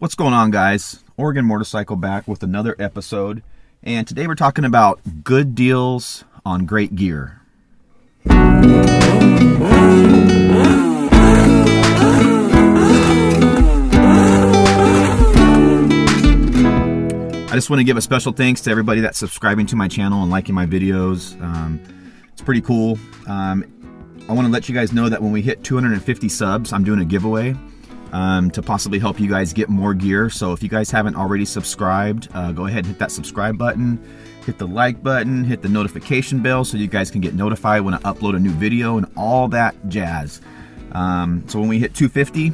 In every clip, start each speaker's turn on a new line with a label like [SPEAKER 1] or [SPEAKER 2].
[SPEAKER 1] What's going on, guys? Oregon Motorcycle back with another episode, and today we're talking about good deals on great gear. I just want to give a special thanks to everybody that's subscribing to my channel and liking my videos. It's pretty cool. I want to let you guys know that when we hit 250 subs, I'm doing a giveaway to possibly help you guys get more gear. So if you guys haven't already subscribed, go ahead and hit that subscribe button, hit the like button, hit the notification bell so you guys can get notified when I upload a new video and all that jazz. So when we hit 250, I'm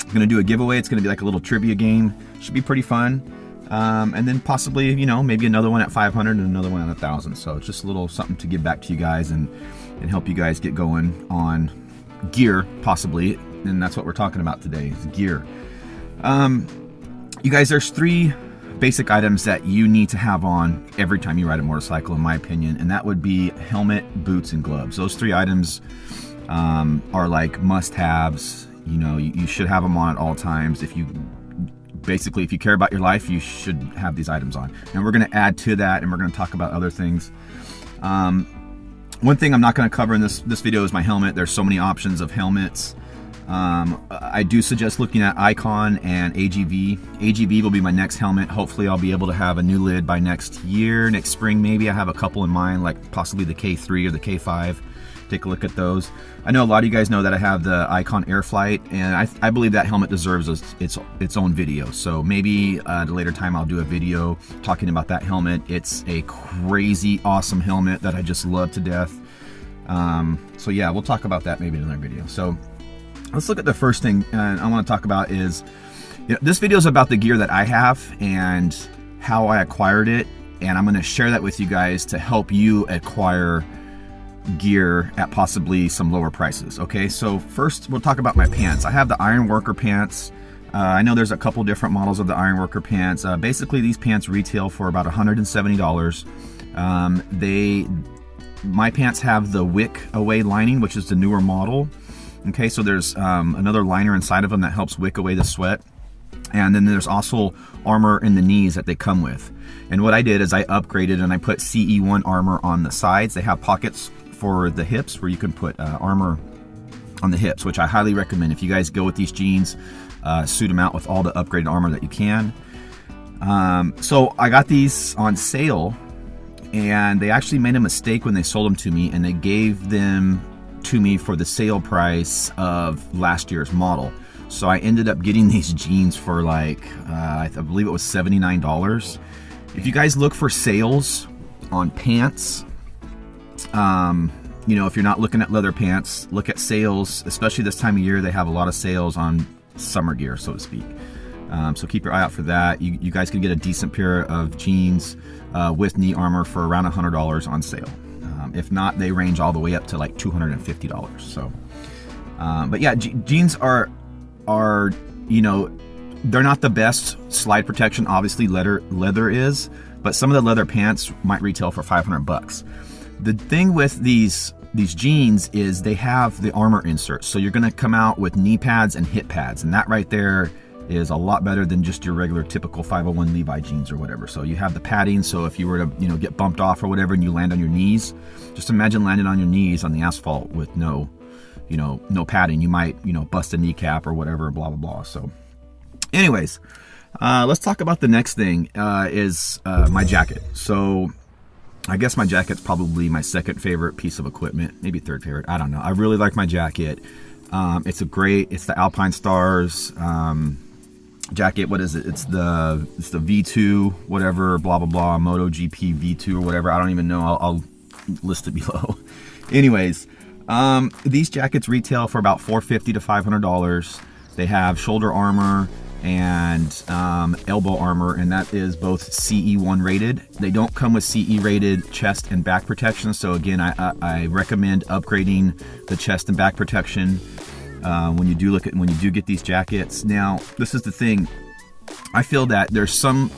[SPEAKER 1] going to do a giveaway. It's going to be like a little trivia game. Should be pretty fun. And then possibly, you know, maybe another one at 500 and another one at 1,000. So it's just a little something to give back to you guys and help you guys get going on gear, possibly. And that's what we're talking about today, is gear. You guys, there's 3 basic items that you need to have on every time you ride a motorcycle, in my opinion, and that would be helmet, boots, and gloves. Those 3 items are like must-haves. You know, you should have them on at all times. If you care about your life, you should have these items on. And we're going to add to that, and we're going to talk about other things. One thing I'm not going to cover in this video is my helmet. There's so many options of helmets. I do suggest looking at Icon and AGV. AGV will be my next helmet. Hopefully I'll be able to have a new lid by next spring maybe. I have a couple in mind, like possibly the K3 or the K5. Take a look at those. I know a lot of you guys know that I have the Icon Airflight, and I believe that helmet deserves its own video. So maybe at a later time I'll do a video talking about that helmet. It's a crazy awesome helmet that I just love to death. So yeah, we'll talk about that maybe in another video. So let's look at the first thing I want to talk about is, you know, this video is about the gear that I have and how I acquired it, and I'm going to share that with you guys to help you acquire gear at possibly some lower prices. Okay, so first we'll talk about my pants. I have the Ironworker pants. I know there's a couple different models of the Ironworker pants. Basically these pants retail for about $170. My pants have the wick away lining, which is the newer model. Okay, so there's another liner inside of them that helps wick away the sweat. And then there's also armor in the knees that they come with. And what I did is I upgraded and I put CE1 armor on the sides. They have pockets for the hips where you can put armor on the hips, which I highly recommend. If you guys go with these jeans, suit them out with all the upgraded armor that you can. So I got these on sale, and they actually made a mistake when they sold them to me, and they gave them to me for the sale price of last year's model. So I ended up getting these jeans for like I believe it was $79. If you guys look for sales on pants, you know, if you're not looking at leather pants, look at sales. Especially this time of year, they have a lot of sales on summer gear, so to speak. So keep your eye out for that. You guys can get a decent pair of jeans with knee armor for around $100 on sale. If not, they range all the way up to like $250. So, but yeah, jeans are, you know, they're not the best slide protection. Obviously, leather is, but some of the leather pants might retail for $500. The thing with these jeans is they have the armor inserts, so you're going to come out with knee pads and hip pads, and that right there is a lot better than just your regular typical 501 Levi jeans or whatever. So you have the padding, so if you were to, you know, get bumped off or whatever and you land on your knees, just imagine landing on your knees on the asphalt with no padding. You might, you know, bust a kneecap or whatever, blah blah blah. So anyways, let's talk about the next thing, is my jacket. So I guess my jacket's probably my second favorite piece of equipment, maybe third favorite, I don't know. I really like my jacket. It's the alpinestars jacket. What is it? It's the V2 whatever, blah blah blah, MotoGP V2 or whatever. I don't even know. I'll list it below. Anyways, these jackets retail for about $450 to $500. They have shoulder armor and elbow armor, and that is both CE1 rated. They don't come with CE rated chest and back protection, so again, I recommend upgrading the chest and back protection when you do get these jackets. Now, this is the thing. I feel that there's some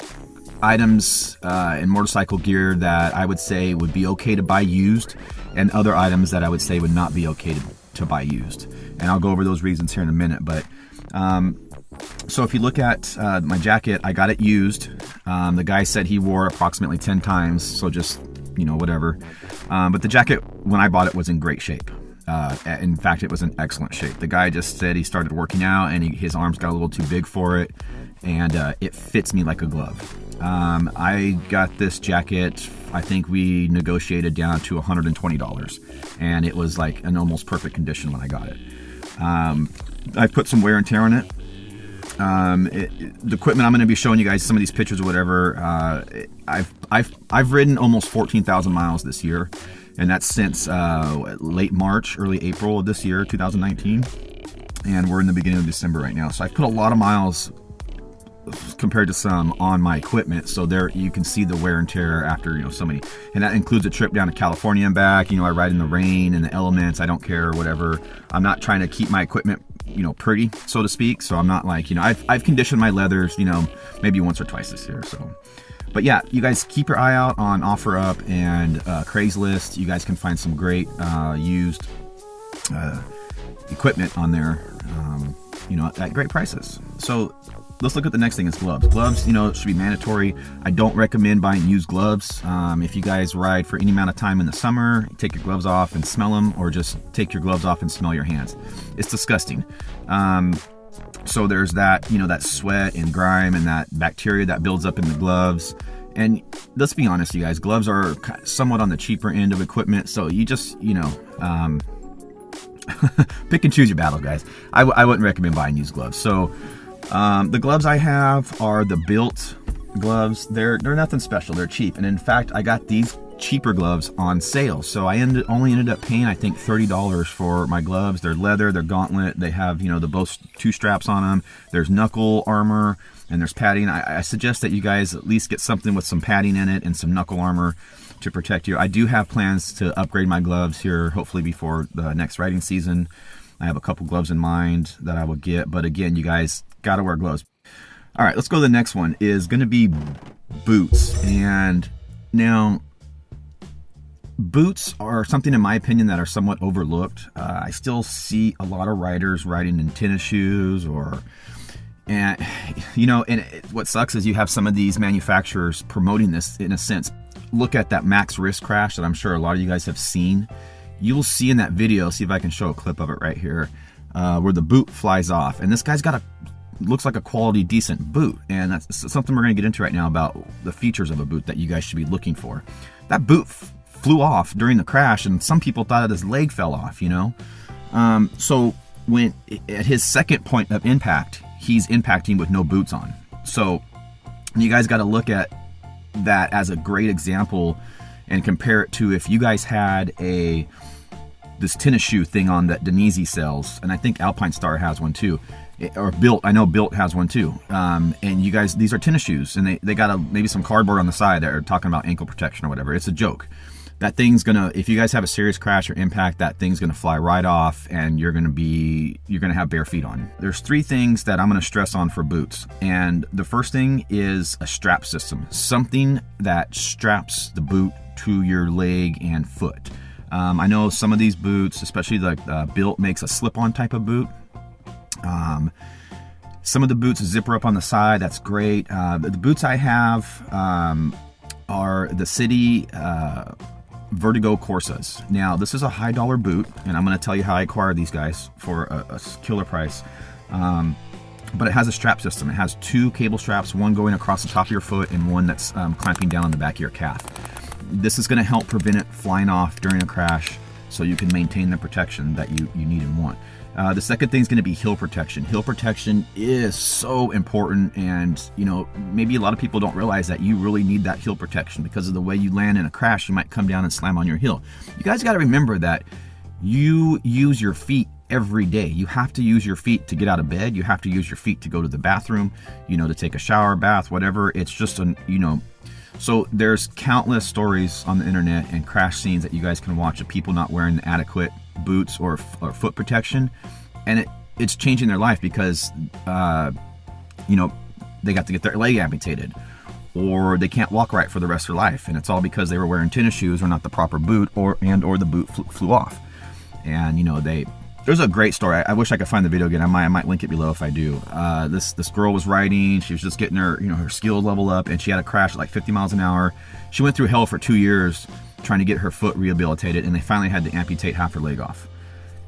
[SPEAKER 1] items in motorcycle gear that I would say would be okay to buy used, and other items that I would say would not be okay to buy used. And I'll go over those reasons here in a minute. But So if you look at my jacket, I got it used. The guy said he wore approximately 10 times, so just, you know, whatever. But the jacket, when I bought it, was in great shape. In fact, it was in excellent shape. The guy just said he started working out and his arms got a little too big for it, and it fits me like a glove. I got this jacket, I think we negotiated down to $120, and it was like in almost perfect condition when I got it. I put some wear and tear on it. The equipment, I'm going to be showing you guys some of these pictures or whatever. I've ridden almost 14,000 miles this year, and that's since late March, early April of this year, 2019, and we're in the beginning of December right now. So I've put a lot of miles compared to some on my equipment, so there you can see the wear and tear after, you know, so many, and that includes a trip down to California and back. You know, I ride in the rain and the elements, I don't care, whatever. I'm not trying to keep my equipment, you know, pretty, so to speak, so I'm not like, you know, I've conditioned my leathers, you know, maybe once or twice this year. So, but yeah, you guys keep your eye out on OfferUp and Craigslist. You guys can find some great used equipment on there, you know, at great prices. So let's look at the next thing, is gloves. Gloves, you know, should be mandatory. I don't recommend buying used gloves. If you guys ride for any amount of time in the summer, take your gloves off and smell them, or just take your gloves off and smell your hands. It's disgusting. So there's that, you know, that sweat and grime and that bacteria that builds up in the gloves. And let's be honest, you guys, gloves are somewhat on the cheaper end of equipment. So you just, you know, pick and choose your battle, guys. I wouldn't recommend buying used gloves. So the gloves I have are the built gloves. They're nothing special. They're cheap. And in fact, I got these cheaper gloves on sale. So I only ended up paying, I think, $30 for my gloves. They're leather, they're gauntlet. They have, you know, the both two straps on them. There's knuckle armor and there's padding. I suggest that you guys at least get something with some padding in it and some knuckle armor to protect you. I do have plans to upgrade my gloves here, hopefully before the next riding season. I have a couple gloves in mind that I will get, but again, you guys gotta wear gloves. All right, let's go to the next one. Is going to be boots. And now, boots are something, in my opinion, that are somewhat overlooked. I still see a lot of riders riding in tennis shoes, and you know, and what sucks is you have some of these manufacturers promoting this in a sense. Look at that Max wrist crash that I'm sure a lot of you guys have seen. You will see in that video, see if I can show a clip of it right here, where the boot flies off, and this guy's got looks like a quality, decent boot, and that's something we're going to get into right now about the features of a boot that you guys should be looking for. That boot flew off during the crash, and some people thought that his leg fell off, you know. So when at his second point of impact, he's impacting with no boots on. So you guys got to look at that as a great example and compare it to if you guys had this tennis shoe thing on that Denise sells, and I think Alpinestars has one too, or Built. I know Built has one too. And you guys, these are tennis shoes, and they got maybe some cardboard on the side that are talking about ankle protection or whatever. It's a joke. That thing's gonna, if you guys have a serious crash or impact, that thing's gonna fly right off, and you're gonna have bare feet on. There's three things that I'm gonna stress on for boots, and the first thing is a strap system, something that straps the boot to your leg and foot. I know some of these boots, especially like Built makes a slip-on type of boot. Some of the boots zipper up on the side. That's great. The boots I have are the Sidi Vertigo Corsas. Now, this is a high dollar boot, and I'm going to tell you how I acquired these guys for a killer price. But it has a strap system. It has two cable straps, one going across the top of your foot and one that's clamping down on the back of your calf. This is going to help prevent it flying off during a crash, so you can maintain the protection that you need and want. The second thing is going to be heel protection. Heel protection is so important, and you know, maybe a lot of people don't realize that you really need that heel protection because of the way you land in a crash. You might come down and slam on your heel. You guys got to remember that you use your feet every day. You have to use your feet to get out of bed. You have to use your feet to go to the bathroom, you know, to take a shower, bath, whatever. It's just you know. So there's countless stories on the internet and crash scenes that you guys can watch of people not wearing adequate boots or foot protection, and it's changing their life because you know, they got to get their leg amputated, or they can't walk right for the rest of their life, and it's all because they were wearing tennis shoes or not the proper boot, or the boot flew off, and you know, There's a great story. I wish I could find the video again. I might link it below if I do. This girl was riding. She was just getting her her skill level up, and she had a crash at like 50 miles an hour. She went through hell for 2 years trying to get her foot rehabilitated, and they finally had to amputate half her leg off.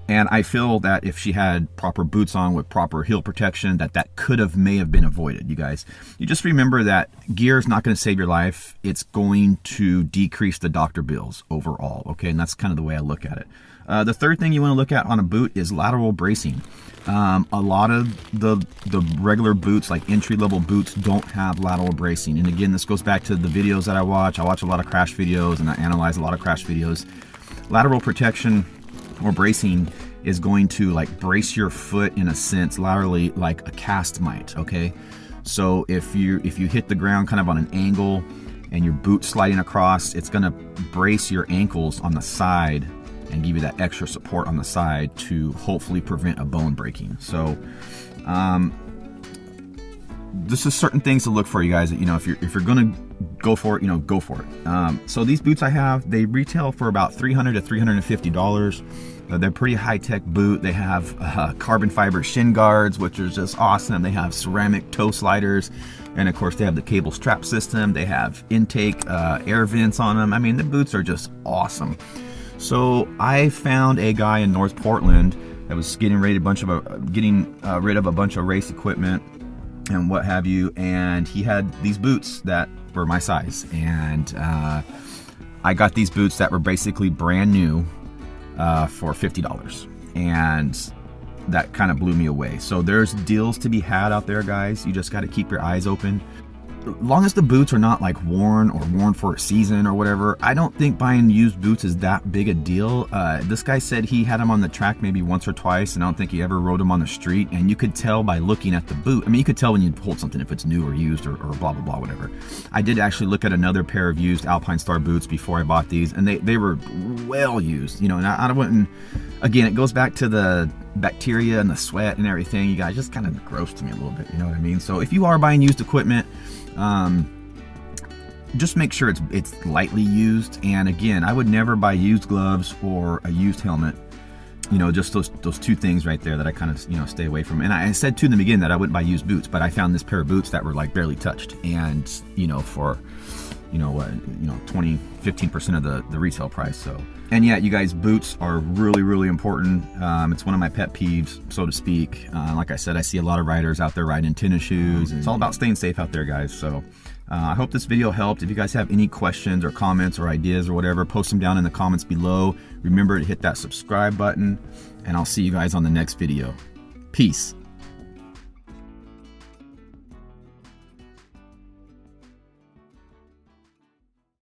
[SPEAKER 1] And I feel that if she had proper boots on with proper heel protection, that may have been avoided, you guys. You just remember that gear is not going to save your life. It's going to decrease the doctor bills overall, okay? And that's kind of the way I look at it. The third thing you want to look at on a boot is lateral bracing. A lot of the regular boots, like entry-level boots, don't have lateral bracing. And again, this goes back to the videos that I watch. I watch a lot of crash videos, and I analyze a lot of crash videos. Lateral protection or bracing is going to like brace your foot in a sense, laterally, like a cast might, okay? So if you hit the ground kind of on an angle and your boot sliding across, it's gonna brace your ankles on the side and give you that extra support on the side to hopefully prevent a bone breaking. So this is certain things to look for, you guys. If you're gonna go for it, go for it. So these boots I have, they retail for about $300 to $350. They're pretty high-tech boot. They have carbon fiber shin guards, which are just awesome. They have ceramic toe sliders, and of course they have the cable strap system. They have intake air vents on them. I mean, the boots are just awesome. So I found a guy in North Portland that was getting rid of a bunch of race equipment and what have you, and he had these boots that were my size, and I got these boots that were basically brand new for $50, and that kind of blew me away. So there's deals to be had out there, guys. You just got to keep your eyes open. As long as the boots are not like worn for a season or whatever, I don't think buying used boots is that big a deal. This guy said he had them on the track maybe once or twice, and I don't think he ever rode them on the street. And you could tell by looking at the boot. I mean, you could tell when you hold something if it's new or used or blah, blah, blah, whatever. I did actually look at another pair of used Alpinestar boots before I bought these, and they were well used, and I wouldn't, again, it goes back to the bacteria and the sweat and everything. You guys, just kind of gross to me a little bit, you know what I mean? So if you are buying used equipment, just make sure it's lightly used. And again, I would never buy used gloves or a used helmet. Just those two things right there that I kind of stay away from. And I said to them again that I wouldn't buy used boots, but I found this pair of boots that were like barely touched, and for 15% of the retail price. So, and yeah, you guys, boots are really, really important. It's one of my pet peeves, so to speak. Like I said, I see a lot of riders out there riding in tennis shoes, and it's all about staying safe out there, guys. So I hope this video helped. If you guys have any questions or comments or ideas or whatever, post them down in the comments below. Remember to hit that subscribe button, and I'll see you guys on the next video. Peace.